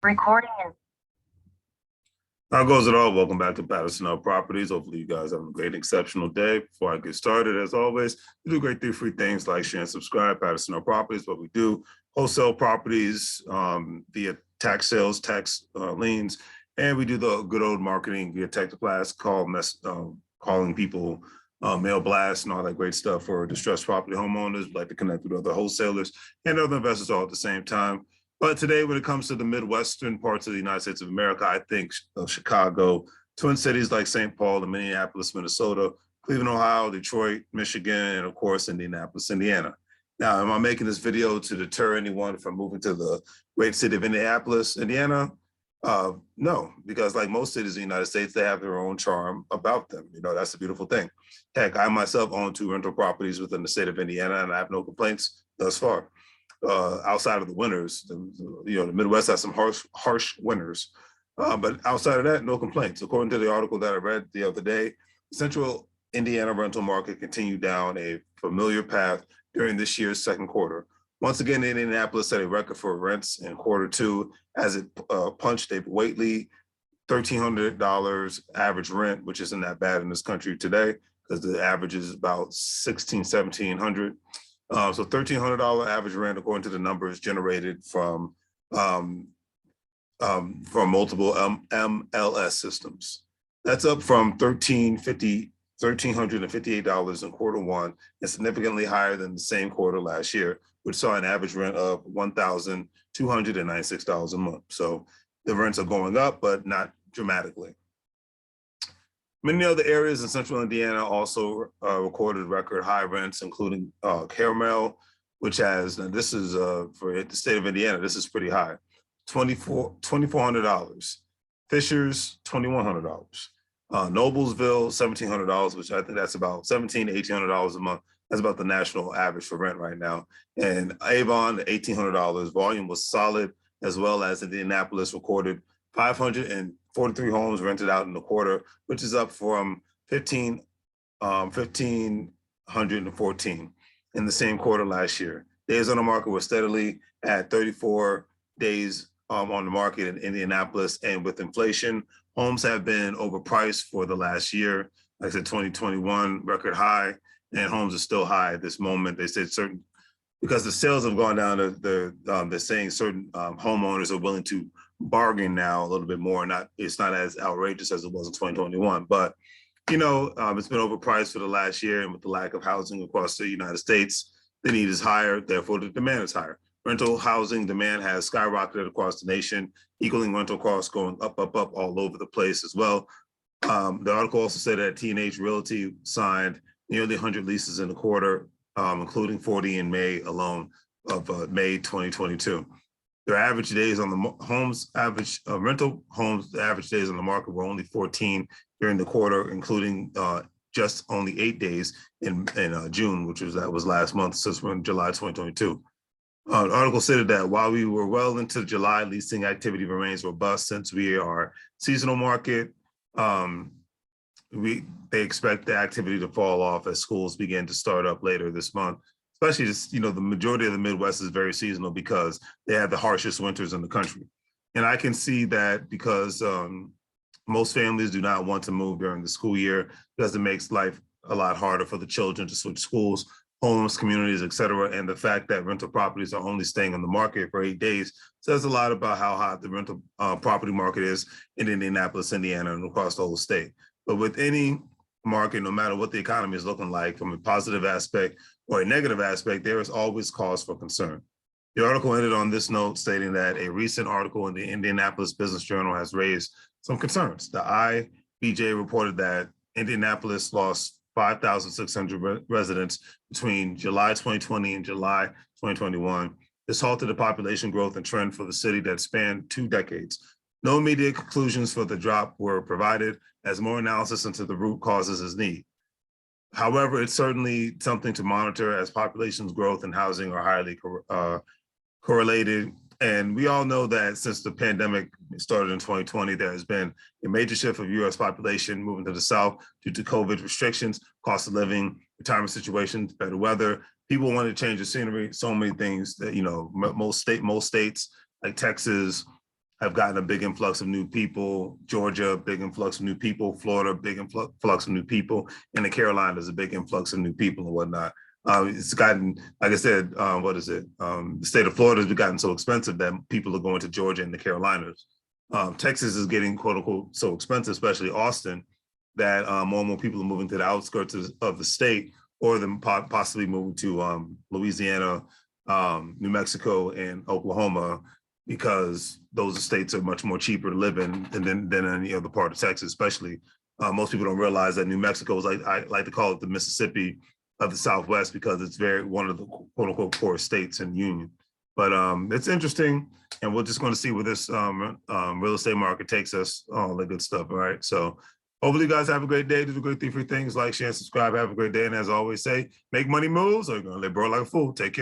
Recording in. How goes it all? Welcome back to Patterson Properties. Hopefully you guys have a great, exceptional day. Before I get started, as always, we do great 3 free things like share and subscribe. Patterson Properties, what we do, wholesale properties via tax sales, tax liens, and we do the good old marketing via text blast, calling people, mail blasts and all that great stuff for distressed property homeowners. We like to connect with other wholesalers and other investors all at the same time. But today, when it comes to the Midwestern parts of the United States of America, I think Chicago, twin cities like St. Paul and Minneapolis, Minnesota, Cleveland, Ohio, Detroit, Michigan, and of course, Indianapolis, Indiana. Now, am I making this video to deter anyone from moving to the great city of Indianapolis, Indiana? No, because like most cities in the United States, they have their own charm about them. You know, that's a beautiful thing. Heck, I myself own 2 rental properties within the state of Indiana, and I have no complaints thus far. Outside of the winters, the Midwest has some harsh winters, but outside of that, no complaints. According to the article that I read the other day, Central Indiana rental market continued down a familiar path during this year's second quarter. Once again, Indianapolis set a record for rents in Q2 as it punched a weighty $1,300 average rent, which isn't that bad in this country today because the average is about $1,700. So $1,300 average rent, according to the numbers generated from multiple MLS systems. That's up from $1,358 in Q1 and significantly higher than the same quarter last year, which saw an average rent of $1,296 a month. So the rents are going up, but not dramatically. Many other areas in central Indiana also recorded record high rents, including Carmel, which has, now this is for the state of Indiana, this is pretty high, $2,400. Fishers, $2,100. Noblesville, $1,700, which I think that's about $1,700 to $1,800 a month. That's about the national average for rent right now. And Avon, $1,800. Volume was solid, as well as Indianapolis recorded 543 homes rented out in the quarter, which is up from 1,514 in the same quarter last year. Days on the market were steadily at 34 days on the market in Indianapolis, and with inflation, homes have been overpriced for the last year. Like I said, 2021 record high, and homes are still high at this moment. They said certain, because the sales have gone down, they're saying certain homeowners are willing to bargain now a little bit more. It's not as outrageous as it was in 2021, but it's been overpriced for the last year, and with the lack of housing across the United States, the need is higher, therefore the demand is higher. Rental housing demand has skyrocketed across the nation, equaling rental costs going up all over the place as well. The article also said that T&H Realty signed nearly 100 leases in the quarter, including 40 in May alone of May 2022. Their average days on the rental homes, the average days on the market were only 14 during the quarter, including just only 8 days in June, which was last month, since we're in July 2022. The article stated that while we were well into July, leasing activity remains robust since we are seasonal market. They expect the activity to fall off as schools begin to start up later this month. Especially, the majority of the Midwest is very seasonal because they have the harshest winters in the country. And I can see that because most families do not want to move during the school year because it makes life a lot harder for the children to switch schools, homes, communities, et cetera. And the fact that rental properties are only staying on the market for 8 days says a lot about how hot the rental property market is in Indianapolis, Indiana, and across the whole state. But with any market, no matter what the economy is looking like, from a positive aspect or a negative aspect, there is always cause for concern. The article ended on this note, stating that a recent article in the Indianapolis Business Journal has raised some concerns. The IBJ reported that Indianapolis lost 5,600 residents between July 2020 and July 2021. This halted the population growth and trend for the city that spanned 2 decades. No immediate conclusions for the drop were provided, as more analysis into the root causes is needed. However, it's certainly something to monitor, as population's growth and housing are highly correlated. And we all know that since the pandemic started in 2020, there has been a major shift of US population moving to the South due to COVID restrictions, cost of living, retirement situations, better weather. People want to change the scenery, so many things that, most states like Texas, have gotten a big influx of new people. Georgia, big influx of new people. Florida, big influx of new people. And the Carolinas, a big influx of new people and whatnot. It's gotten, like I said, what is it? The state of Florida has gotten so expensive that people are going to Georgia and the Carolinas. Texas is getting quote unquote so expensive, especially Austin, that more and more people are moving to the outskirts of the state, or them possibly moving to Louisiana, New Mexico, and Oklahoma, because those states are much more cheaper to live in than any other part of Texas, especially. Most people don't realize that New Mexico is, like I like to call it, the Mississippi of the Southwest, because it's one of the quote unquote poorest states in the union. But it's interesting, and we're just going to see where this real estate market takes us. All the good stuff. All right. So hopefully you guys have a great day. Do the great 3 free things. Like, share, and subscribe. Have a great day. And as I always say, make money moves, or you're going to live broke like a fool. Take care.